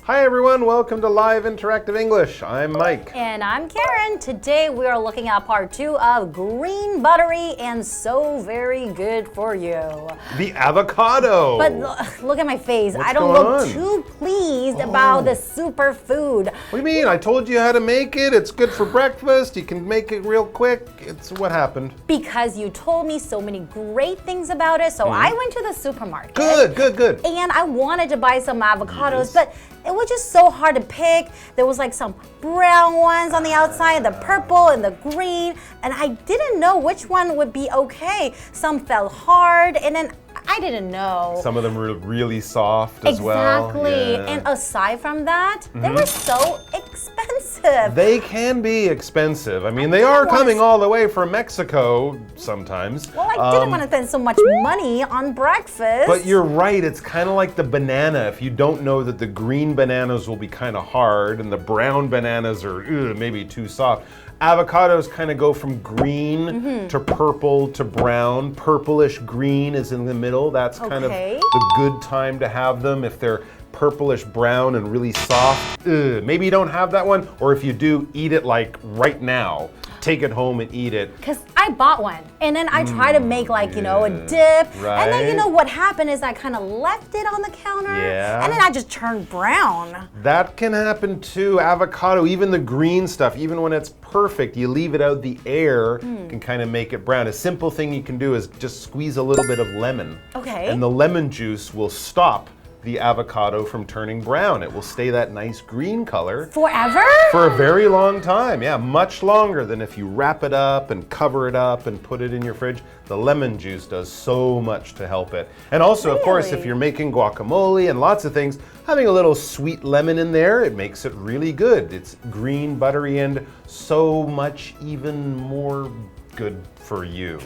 Hi everyone, welcome to Live Interactive English. I'm Mike. And I'm Karen. Today we are looking at part 2 of green, buttery, and so very good for you. The avocado. But look at my face. What's I don't going look on? too pleased about the superfood. What do you mean? I told you how to make it. It's good for breakfast. You can make it real quick. It's what happened. Because you told me so many great things about it, so I went to the supermarket. Good. And I wanted to buy some avocados, but it was just so hard to pick. There was like some brown ones on the outside, the purple and the green, and I didn't know which one would be okay. Some fell hard, and then I didn't know. Some of them were really soft as well. Exactly. Yeah. And aside from that, they were so expensive. They can be expensive. I mean, they are coming all the way from Mexico sometimes. Well, I didn't want to spend so much money on breakfast. But you're right, it's kind of like the banana. If you don't know that the green bananas will be kind of hard and the brown bananas are maybe too soft. Avocados kind of go from green to purple to brown. Purplish green is in the middle. That's kind of the good time to have them. If they're purplish brown and really soft, maybe you don't have that one, or if you do, eat it like right now. Take it home and eat it. Because I bought one, and then I tried to make like, you know, a dip. Right. And then, you know, what happened is I kind of left it on the counter, and then I just turned brown. That can happen too. Avocado, even the green stuff, even when it's perfect, you leave it out, the air can kind of make it brown. A simple thing you can do is just squeeze a little bit of lemon. Okay. And the lemon juice will stop the avocado from turning brown. It will stay that nice green color. Forever? For a very long time, yeah, much longer than if you wrap it up and cover it up and put it in your fridge. The lemon juice does so much to help it. And also, of course, if you're making guacamole and lots of things, having a little sweet lemon in there, it makes it really good. It's green, buttery, and so much even more good for you.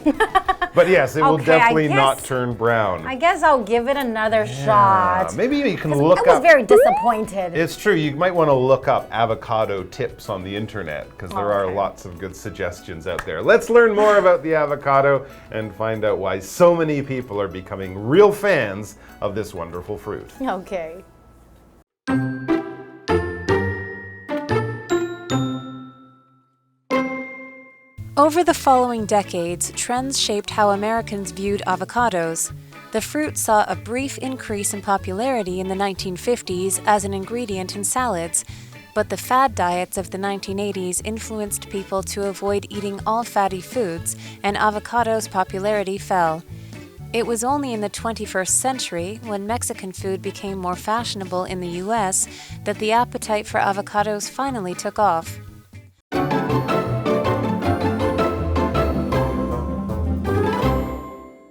But yes, it will definitely not turn brown. I guess I'll give it another shot. Maybe you can look up. I was very disappointed. It's true. You might want to look up avocado tips on the internet because there are lots of good suggestions out there. Let's learn more about the avocado and find out why so many people are becoming real fans of this wonderful fruit. Okay. Over the following decades, trends shaped how Americans viewed avocados. The fruit saw a brief increase in popularity in the 1950s as an ingredient in salads, but the fad diets of the 1980s influenced people to avoid eating all fatty foods, and avocados' popularity fell. It was only in the 21st century, when Mexican food became more fashionable in the US, that the appetite for avocados finally took off.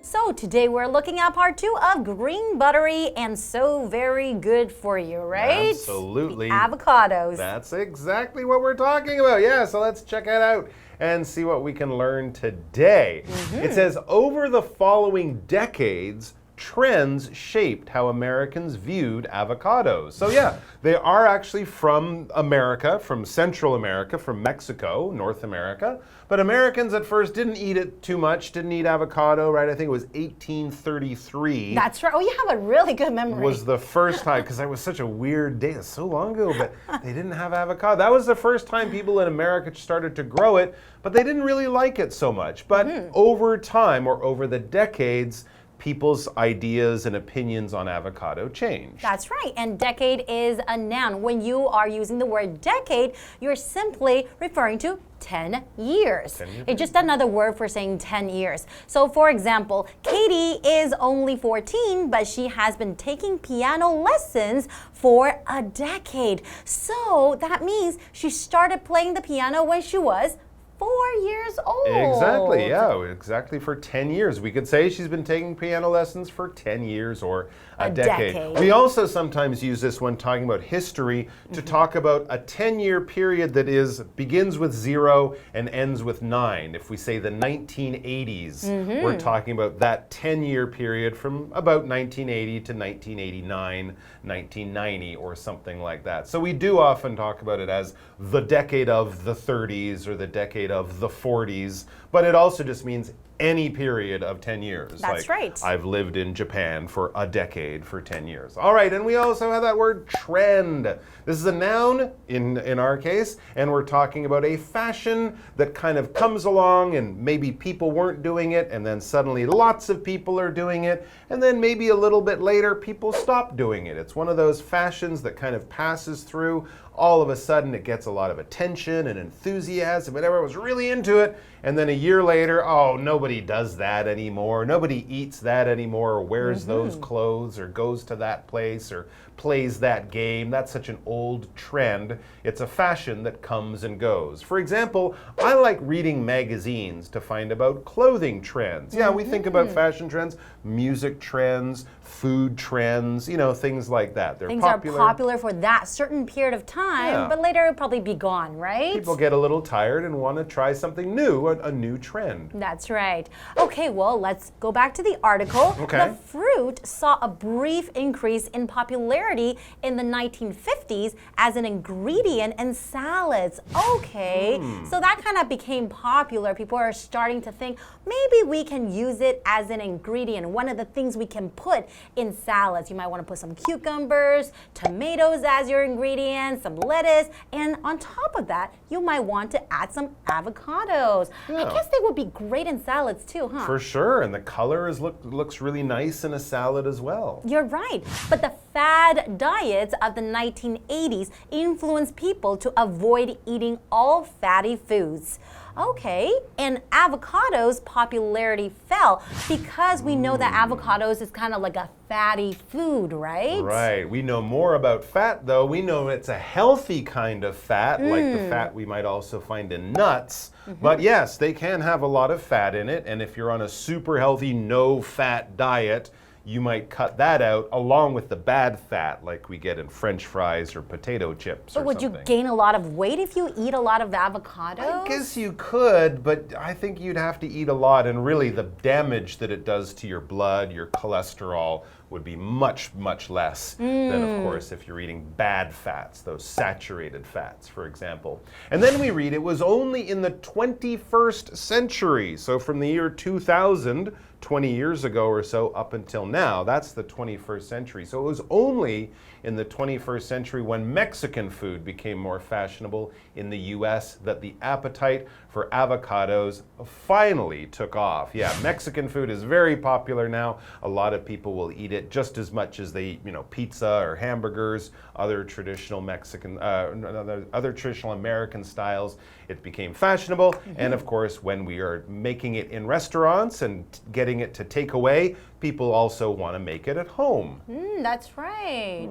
So today we're looking at part 2 of green, buttery, and so very good for you, right? Absolutely. The avocados. That's exactly what we're talking about. Yeah, so let's check it out and see what we can learn today. It says, over the following decades, trends shaped how Americans viewed avocados. So yeah, they are actually from America, from Central America, from Mexico, North America. But Americans at first didn't eat it too much, didn't eat avocado, right? I think it was 1833. That's right. Oh, you have a really good memory. Was the first time, because that was such a weird day, it's so long ago, but they didn't have avocado. That was the first time people in America started to grow it, but they didn't really like it so much. But over time, or over the decades, people's ideas and opinions on avocado change. That's right. And decade is a noun. When you are using the word decade, you're simply referring to 10 years. It's just another word for saying 10 years. So for example, Katie is only 14, but she has been taking piano lessons for a decade. So that means she started playing the piano when she was 4 years old. Exactly, yeah, exactly for 10 years. We could say she's been taking piano lessons for 10 years or a decade. We also sometimes use this when talking about history to talk about a 10-year period that begins with 0 and ends with 9. If we say the 1980s, we're talking about that 10-year period from about 1980 to 1989, 1990, or something like that. So we do often talk about it as the decade of the 30s or the decade of the 40s, but it also just means any period of 10 years. That's right. I've lived in Japan for a decade for 10 years. All right, and we also have that word trend. This is a noun in our case, and we're talking about a fashion that kind of comes along and maybe people weren't doing it, and then suddenly lots of people are doing it, and then maybe a little bit later people stop doing it. It's one of those fashions that kind of passes through. All of a sudden it gets a lot of attention and enthusiasm, and everyone was really into it, and then a year later, oh, nobody does that anymore. Nobody eats that anymore, or wears those clothes, or goes to that place, or plays that game. That's such an old trend. It's a fashion that comes and goes. For example, I like reading magazines to find about clothing trends. Yeah, we think about fashion trends, music trends, food trends, you know, things like that. They're Things popular. are popular for that certain period of time, but later it'll probably be gone, right? People get a little tired and want to try something new, a new trend. That's right. Okay, well, let's go back to the article. Okay. The fruit saw a brief increase in popularity in the 1950s as an ingredient in salads. Okay, so that kind of became popular. People are starting to think maybe we can use it as an ingredient, one of the things we can put in salads. You might want to put some cucumbers, tomatoes as your ingredients, some lettuce, and on top of that, you might want to add some avocados. I guess they would be great in salads too, huh? For sure, and the color looks really nice in a salad as well. You're right, but the fad diets of the 1980s influenced people to avoid eating all fatty foods. Okay, and avocados' popularity fell because we know that avocados is kind of like a fatty food, right? Right. We know more about fat, though. We know it's a healthy kind of fat, like the fat we might also find in nuts. But yes, they can have a lot of fat in it, and if you're on a super healthy, no-fat diet, you might cut that out along with the bad fat like we get in French fries or potato chips or Would something. you gain a lot of weight if you eat a lot of avocados? I guess you could, but I think you'd have to eat a lot, and really the damage that it does to your blood, your cholesterol, would be much, much less than, of course, if you're eating bad fats, those saturated fats, for example. And then we read it was only in the 21st century, so from the year 2000, 20 years ago or so up until now, that's the 21st century. So it was only in the 21st century when Mexican food became more fashionable in the US that the appetite for avocados finally took off. Yeah, Mexican food is very popular now. A lot of people will eat it just as much as they eat, pizza or hamburgers, other traditional Mexican, other traditional American styles. It became fashionable, and of course, when we are making it in restaurants and getting it to take away, people also want to make it at home. That's right.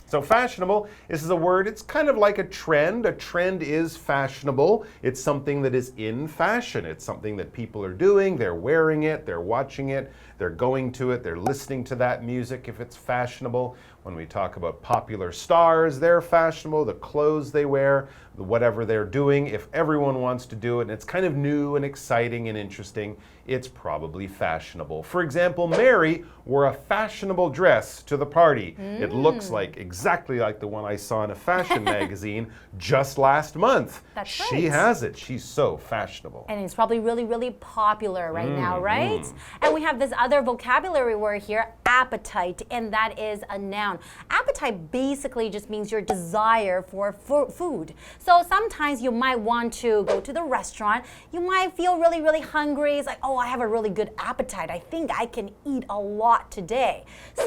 So fashionable, this is a word, it's kind of like a trend. A trend is fashionable. It's something that is in fashion. It's something that people are doing, they're wearing it, they're watching it, they're going to it, they're listening to that music if it's fashionable. When we talk about popular stars, they're fashionable, the clothes they wear, whatever they're doing. If everyone wants to do it and it's kind of new and exciting and interesting, it's probably fashionable. For example, Mary wore a fashionable dress to the party. It looks like exactly like the one I saw in a fashion magazine just last month. That's She right. has it. She's so fashionable. And it's probably really, really popular right now, right? And we have this other vocabulary word here, appetite, and that is a noun. Appetite basically just means your desire for food. So sometimes you might want to go to the restaurant. You might feel really, really hungry. It's like, oh, I have a really good appetite. I think I can eat a lot today. So,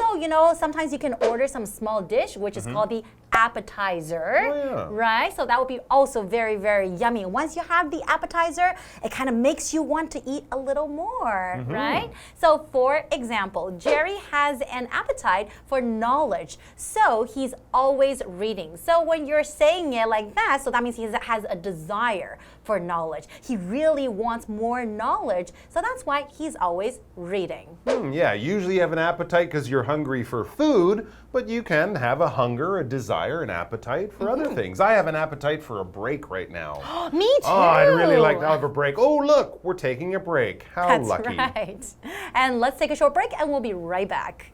sometimes you can order some small dish, which is called the appetizer, right? So that would be also very, very yummy. Once you have the appetizer, it kind of makes you want to eat a little more, right? So for example, Jerry has an appetite for knowledge, so he's always reading. So when you're saying it like that, so that means he has a desire for knowledge. He really wants more knowledge, so that's why he's always reading. Yeah, usually you have an appetite because you're hungry for food, but you can have a hunger, a desire, an appetite for other things. I have an appetite for a break right now. Me too! Oh, I'd really like to have a break. Oh, look, we're taking a break. How That's lucky. right. And let's take a short break and we'll be right back.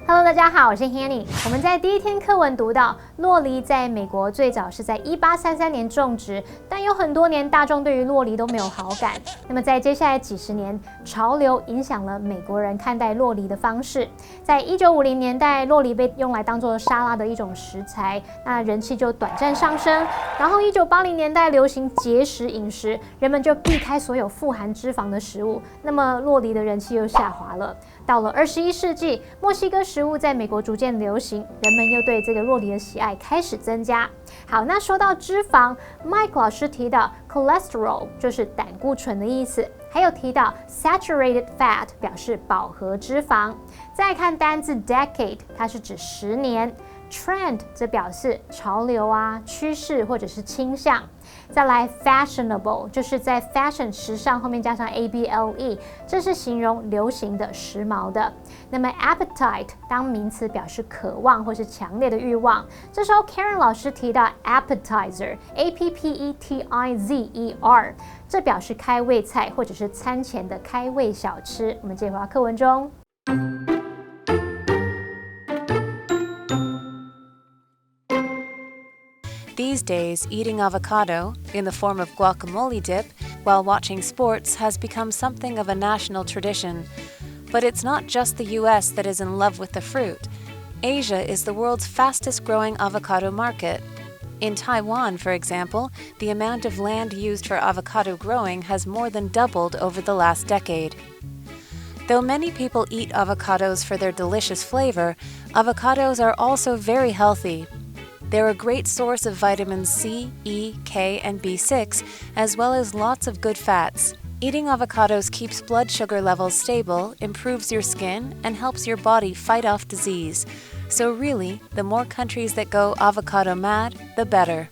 Hello， 大家好，我是 Hanny。我们在第一天课文读到，酪梨在美国最早是在1833年种植，但有很多年大众对于酪梨都没有好感。那么在接下来几十年，潮流影响了美国人看待酪梨的方式。在1950年代，酪梨被用来当做沙拉的一种食材，那人气就短暂上升。然后1980年代流行节食饮食，人们就避开所有富含脂肪的食物，那么酪梨的人气又下滑了。到了21世纪，墨西哥食物在美国逐渐流行，人们又对这个酪梨的喜爱开始增加。好，那说到脂肪 ，Mike 老师提到 cholesterol 就是胆固醇的意思，还有提到 saturated fat 表示饱和脂肪。再看单字 decade， 它是指10年。Trend 则表示潮流啊、趋势或者是倾向。再来 fashionable 就是在 fashion 时尚后面加上 able， 这是形容流行的、时髦的。那么 appetite 当名词表示渴望或是强烈的欲望。这时候 Karen 老师提到 appetizer appetizer， 这表示开胃菜或者是餐前的开胃小吃。我们接回到课文中。These days, eating avocado, in the form of guacamole dip, while watching sports has become something of a national tradition. But it's not just the US that is in love with the fruit. Asia is the world's fastest-growing avocado market. In Taiwan, for example, the amount of land used for avocado growing has more than doubled over the last decade. Though many people eat avocados for their delicious flavor, avocados are also very healthy.They're a great source of vitamins C, E, K, and B6, as well as lots of good fats. Eating avocados keeps blood sugar levels stable, improves your skin, and helps your body fight off disease. So really, the more countries that go avocado mad, the better.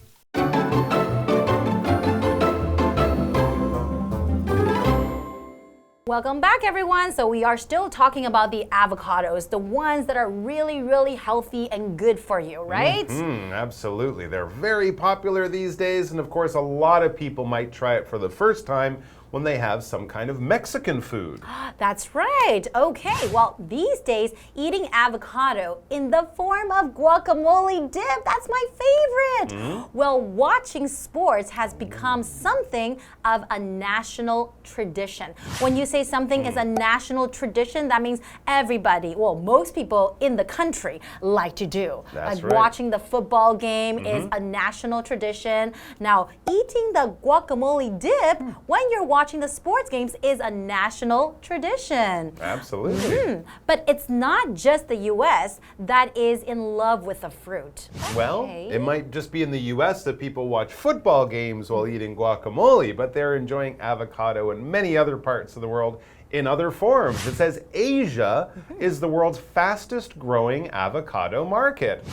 Welcome back, everyone. So we are still talking about the avocados, the ones that are really, really healthy and good for you, right? Absolutely. They're very popular these days, and of course, a lot of people might try it for the first time when they have some kind of Mexican food. That's right. Okay, well, these days, eating avocado in the form of guacamole dip, that's my favorite. Well, watching sports has become something of a national tradition. When you say something is a national tradition, that means everybody, well, most people in the country like to do. That's like right. Watching the football game is a national tradition. Now, eating the guacamole dip when you're watching the sports games is a national tradition. Absolutely. But it's not just the US that is in love with the fruit. Well, it might just be in the US that people watch football games while eating guacamole, but they're enjoying avocado in many other parts of the world in other forms. It says Asia is the world's fastest growing avocado market.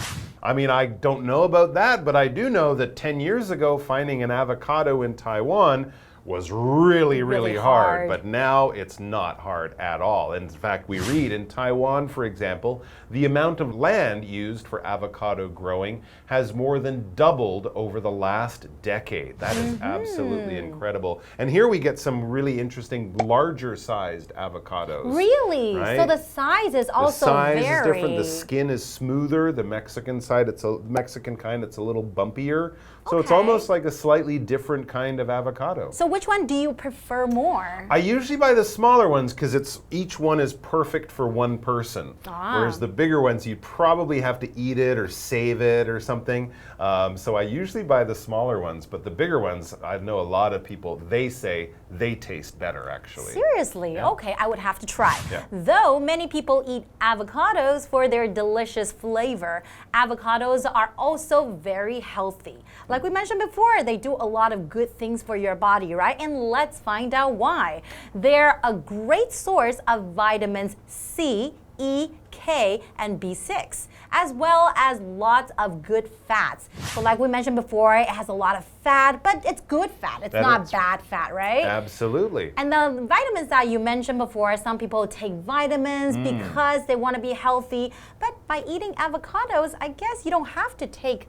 I mean, I don't know about that, but I do know that 10 years ago, finding an avocado in Taiwan was really hard, but now it's not hard at all. In fact, we read in Taiwan, for example, the amount of land used for avocado growing has more than doubled over the last decade. That is absolutely incredible. And here we get some really interesting larger sized avocados. Really? Right? So the size is also the size very is different. The skin is smoother. The Mexican side, it's a Mexican kind, it's a little bumpier. So it's almost like a slightly different kind of avocado. So which one do you prefer more? I usually buy the smaller ones because each one is perfect for one person. Whereas the bigger ones, you probably have to eat it or save it or something. So I usually buy the smaller ones, but the bigger ones, I know a lot of people, they say they taste better actually. Seriously? Yeah. Okay, I would have to try. Yeah. Though many people eat avocados for their delicious flavor, avocados are also very healthy. Like we mentioned before, they do a lot of good things for your body, right? And let's find out why. They're a great source of vitamins C, E, K, and B6, as well as lots of good fats. So like we mentioned before, it has a lot of fat, but it's good fat. It's not bad fat, right? Absolutely. And the vitamins that you mentioned before, some people take vitamins because they want to be healthy. But by eating avocados, I guess you don't have to take,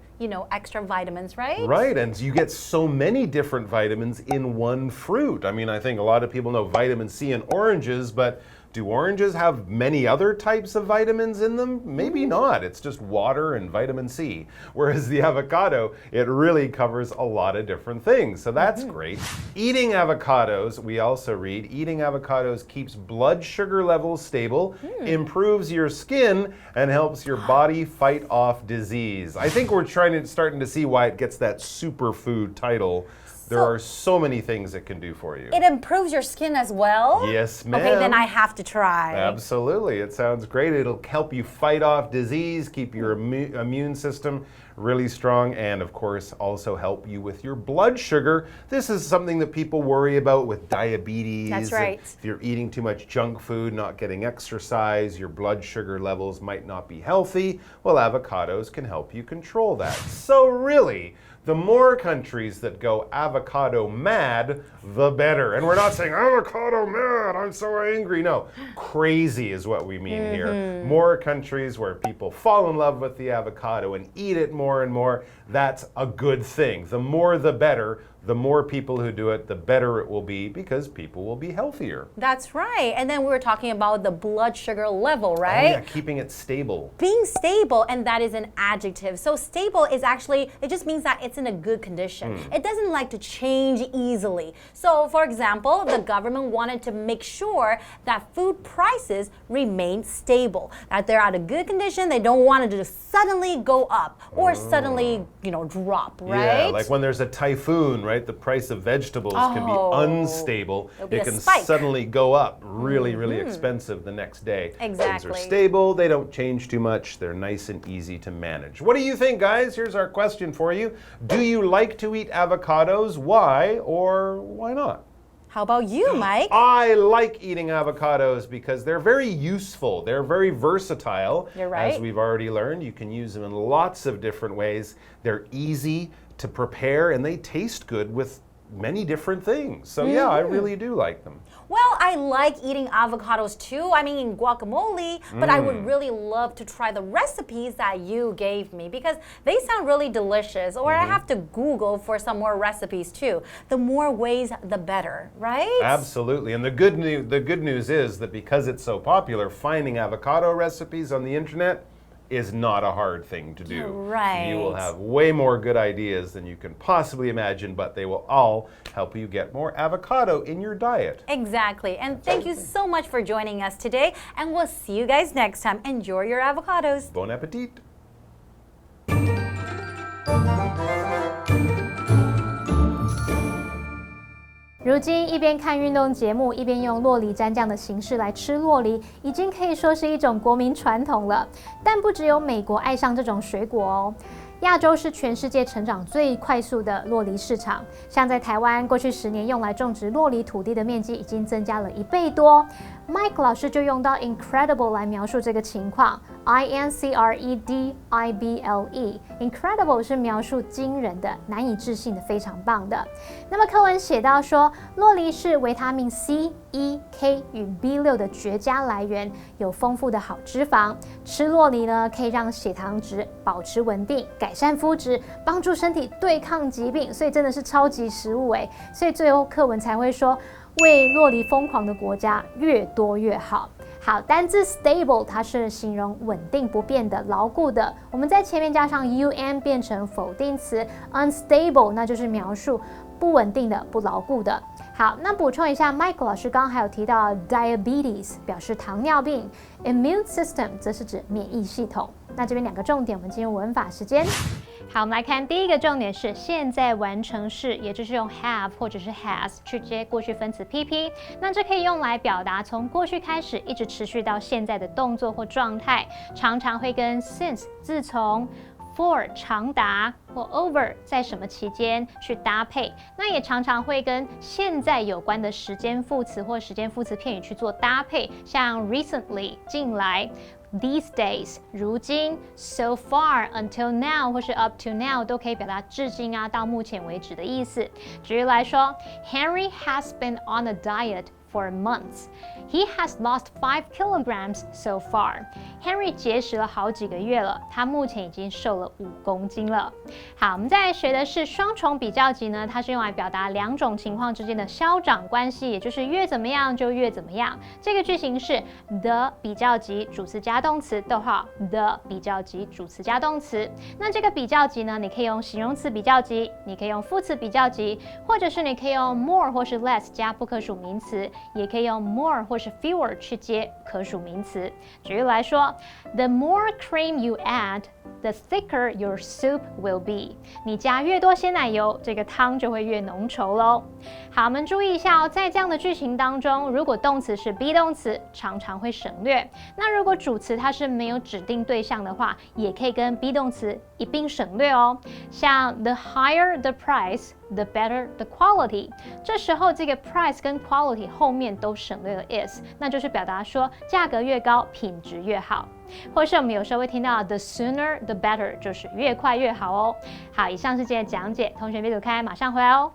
extra vitamins, right? Right, and you get so many different vitamins in one fruit. I mean, I think a lot of people know vitamin C in oranges, but Do oranges have many other types of vitamins in them? Maybe not. It's just water and vitamin C. Whereas the avocado, it really covers a lot of different things. So that's great. Eating avocados, we also read, eating avocados keeps blood sugar levels stable, improves your skin, and helps your body fight off disease. I think we're starting to see why it gets that superfood title. There are so many things it can do for you. It improves your skin as well? Yes, ma'am. Okay, then I have to try. Absolutely. It sounds great. It'll help you fight off disease, keep your immune system really strong, and of course also help you with your blood sugar. This is something that people worry about with diabetes. That's right. If you're eating too much junk food, not getting exercise, your blood sugar levels might not be healthy. Well, avocados can help you control that. So really, the more countries that go avocado mad, the better. And we're not saying avocado mad, I'm so angry. No, crazy is what we mean here. More countries where people fall in love with the avocado and eat it more and more, that's a good thing. The more the better. The more people who do it, the better it will be because people will be healthier. That's right. And then we were talking about the blood sugar level, right? Oh yeah, keeping it stable. Being stable, and that is an adjective. So stable is actually, it just means that it's in a good condition. It doesn't like to change easily. So for example, the government wanted to make sure that food prices remain stable, that they're at a good condition. They don't want it to just suddenly go up or suddenly, drop, right? Yeah, like when there's a typhoon, right? The price of vegetables can be unstable. It can suddenly go up really, really expensive the next day. Exactly. Things are stable, they don't change too much, they're nice and easy to manage. What do you think, guys? Here's our question for you. Do you like to eat avocados? Why or why not? How about you, Mike? I like eating avocados because they're very useful. They're very versatile. You're right. As we've already learned, you can use them in lots of different ways. They're easy to prepare and they taste good with many different things. So yeah, I really do like them. Well, I like eating avocados too. I mean, in guacamole, but I would really love to try the recipes that you gave me because they sound really delicious. Or I have to Google for some more recipes too. The more ways, the better, right? Absolutely. And the good news is that because it's so popular, finding avocado recipes on the internet is not a hard thing to do. Right. You will have way more good ideas than you can possibly imagine, but they will all help you get more avocado in your diet. Exactly. And thank you so much for joining us today. And we'll see you guys next time. Enjoy your avocados. Bon appetit. 如今一边看运动节目，一边用酪梨蘸酱的形式来吃酪梨，已经可以说是一种国民传统了。但不只有美国爱上这种水果哦。亚洲是全世界成长最快速的酪梨市场，像在台湾，过去10年用来种植酪梨土地的面积已经增加了1倍多。Mike 老师就用到 incredible 来描述这个情况 ，incredible。incredible 是描述惊人的、难以置信的、非常棒的。那么课文写到说，酪梨是维他命 C、E、K 与 B6的绝佳来源，有丰富的好脂肪。吃酪梨呢，可以让血糖值保持稳定，改善肤质，帮助身体对抗疾病，所以真的是超级食物哎。所以最后课文才会说，为酪梨疯狂的国家越多越好。好，单字 stable 它是形容稳定不变的、牢固的。我们在前面加上 un 变成否定词 unstable， 那就是描述不稳定的、不牢固的。好，那补充一下 ，Mike 老师刚刚还有提到 diabetes 表示糖尿病 ，immune system 则是指免疫系统。那这边2个重点，我们进入文法时间。好，我们来看第一个重点是现在完成式，也就是用 have 或者是 has 去接过去分词 PP。那这可以用来表达从过去开始一直持续到现在的动作或状态，常常会跟 since 自从。for 长达或 over 在什么期间去搭配，那也常常会跟现在有关的时间副词或时间副词片语去做搭配，像 recently 近来。These days 如今 so far until now 或是 up to now 都可以表达至今啊到目前为止的意思。举例来说 Henry has been on a diet for months. He has lost 5 kilograms so far. Henry 节食了好几个月了，他目前已经瘦了5公斤了。好，我们再来学的是双重比较级呢，它是用来表达两种情况之间的消长关系，也就是越怎么样就越怎么样。这个句型是 the 比较级主词加动词逗号 the 比较级主词加动词。那这个比较级呢，你可以用形容词比较级，你可以用副词比较级，或者是你可以用 more 或是 less 加不可数名词，也可以用 more 或是 fewer 去接可数名词。举例来说 ，the more cream you add, the thicker your soup will be. 你加越多鲜奶油，这个汤就会越浓稠咯。好，我们注意一下哦，在这样的句型当中，如果动词是 be 动词，常常会省略。那如果主词它是没有指定对象的话，也可以跟 be 动词一并省略哦。像 the higher the price, the better the quality. 这时候这个 price 跟 quality 后面都省略了 is， 那就是表达说价格越高，品质越好。或是我们有时候会听到 the sooner the better， 就是越快越好哦。好，以上是今天的讲解，同学别走开，马上回来哦。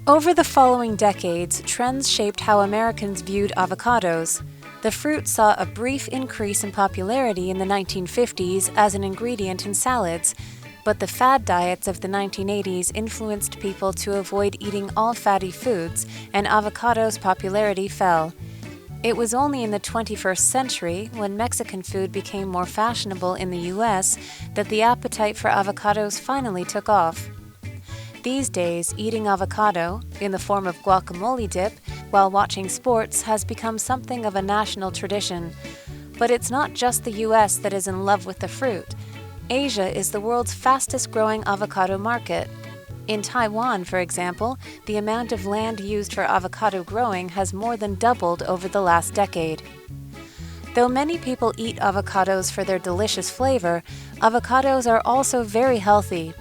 Over the following decades, trends shaped how Americans viewed avocados. The fruit saw a brief increase in popularity in the 1950s as an ingredient in salads, but the fad diets of the 1980s influenced people to avoid eating all fatty foods, and avocados' popularity fell. It was only in the 21st century, when Mexican food became more fashionable in the US, that the appetite for avocados finally took off. These days, eating avocado, in the form of guacamole dip, while watching sports has become something of a national tradition. But it's not just the US that is in love with the fruit. Asia is the world's fastest growing avocado market. In Taiwan, for example, the amount of land used for avocado growing has more than doubled over the last decade. Though many people eat avocados for their delicious flavor, avocados are also very healthy.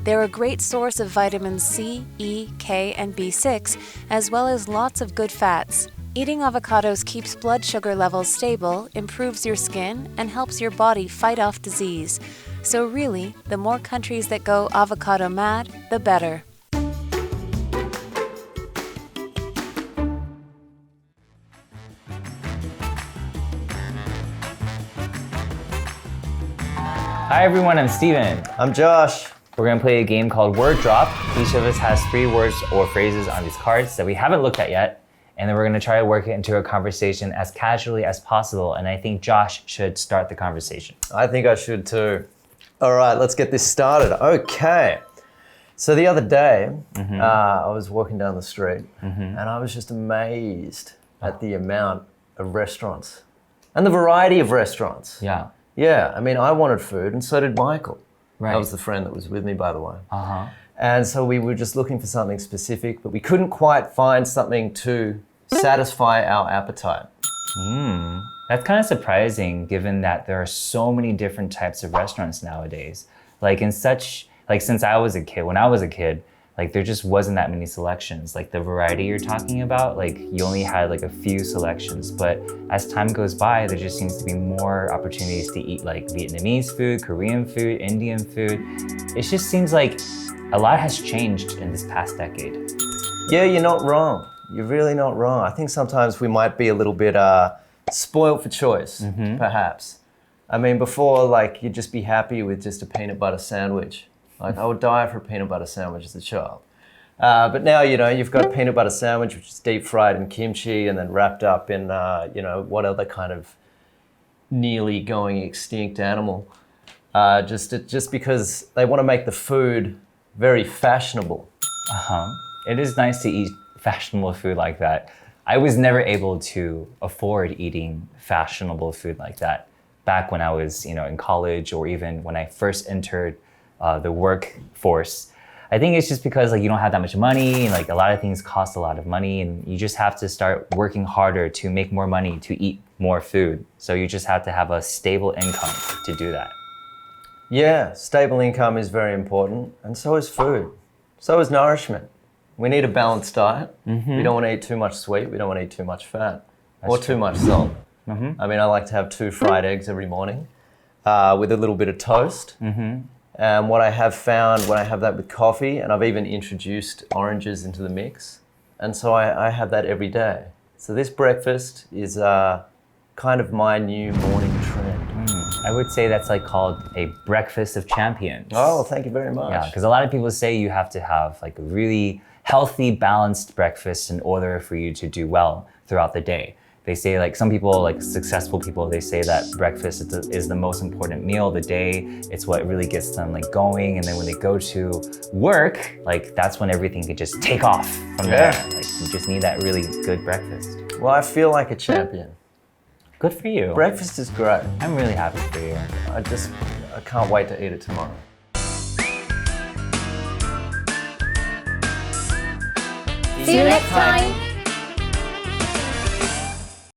They're a great source of vitamins C, E, K, and B6, as well as lots of good fats. Eating avocados keeps blood sugar levels stable, improves your skin, and helps your body fight off disease. So really, the more countries that go avocado mad, the better. Hi everyone, I'm Stephen. I'm Josh. We're going to play a game called Word Drop. Each of us has 3 words or phrases on these cards that we haven't looked at yet, and then we're going to try to work it into a conversation as casually as possible, and I think Josh should start the conversation. I think I should too. All right, let's get this started. Okay. So the other day, I was walking down the street and I was just amazed at the amount of restaurants and the variety of restaurants. Yeah. Yeah, I mean, I wanted food and so did Michael. Right. That was the friend that was with me, by the way. And so we were just looking for something specific, but we couldn't quite find something to satisfy our appetite. That's kind of surprising given that there are so many different types of restaurants nowadays. Since I was a kid, when I was a kid, there just wasn't that many selections. The variety you're talking about, you only had a few selections. But as time goes by, there just seems to be more opportunities to eat Vietnamese food, Korean food, Indian food. It just seems like a lot has changed in this past decade. Yeah, you're not wrong. You're really not wrong. I think sometimes we might be a little bit spoiled for choice, perhaps. I mean, before, you'd just be happy with just a peanut butter sandwich. I would die for a peanut butter sandwich as a child. But now, you've got a peanut butter sandwich, which is deep fried in kimchi and then wrapped up in, what other kind of nearly going extinct animal. Just because they want to make the food very fashionable. It is nice to eat fashionable food like that. I was never able to afford eating fashionable food like that back when I was, in college or even when I first entered the workforce. I think it's just because you don't have that much money and a lot of things cost a lot of money and you just have to start working harder to make more money to eat more food. So you just have to have a stable income to do that. Yeah, stable income is very important, and so is food. So is nourishment. We need a balanced diet. We don't want to eat too much sweet. We don't want to eat too much fat or too much salt. I mean, I like to have 2 fried eggs every morning with a little bit of toast. And what I have found when I have that with coffee, and I've even introduced oranges into the mix, and so I have that every day. So this breakfast is kind of my new morning trend. I would say that's like called a breakfast of champions. Oh, thank you very much. Yeah, because a lot of people say you have to have like a really healthy, balanced breakfast in order for you to do well throughout the day. They say like some people, like successful people, they say that breakfast is the most important meal of the day. It's what really gets them like going. And then when they go to work, like that's when everything can just take off from there. Like you just need that really good breakfast. Well, I feel like a champion. Good for you. Breakfast is great. I'm really happy for you. I can't wait to eat it tomorrow. See you next time.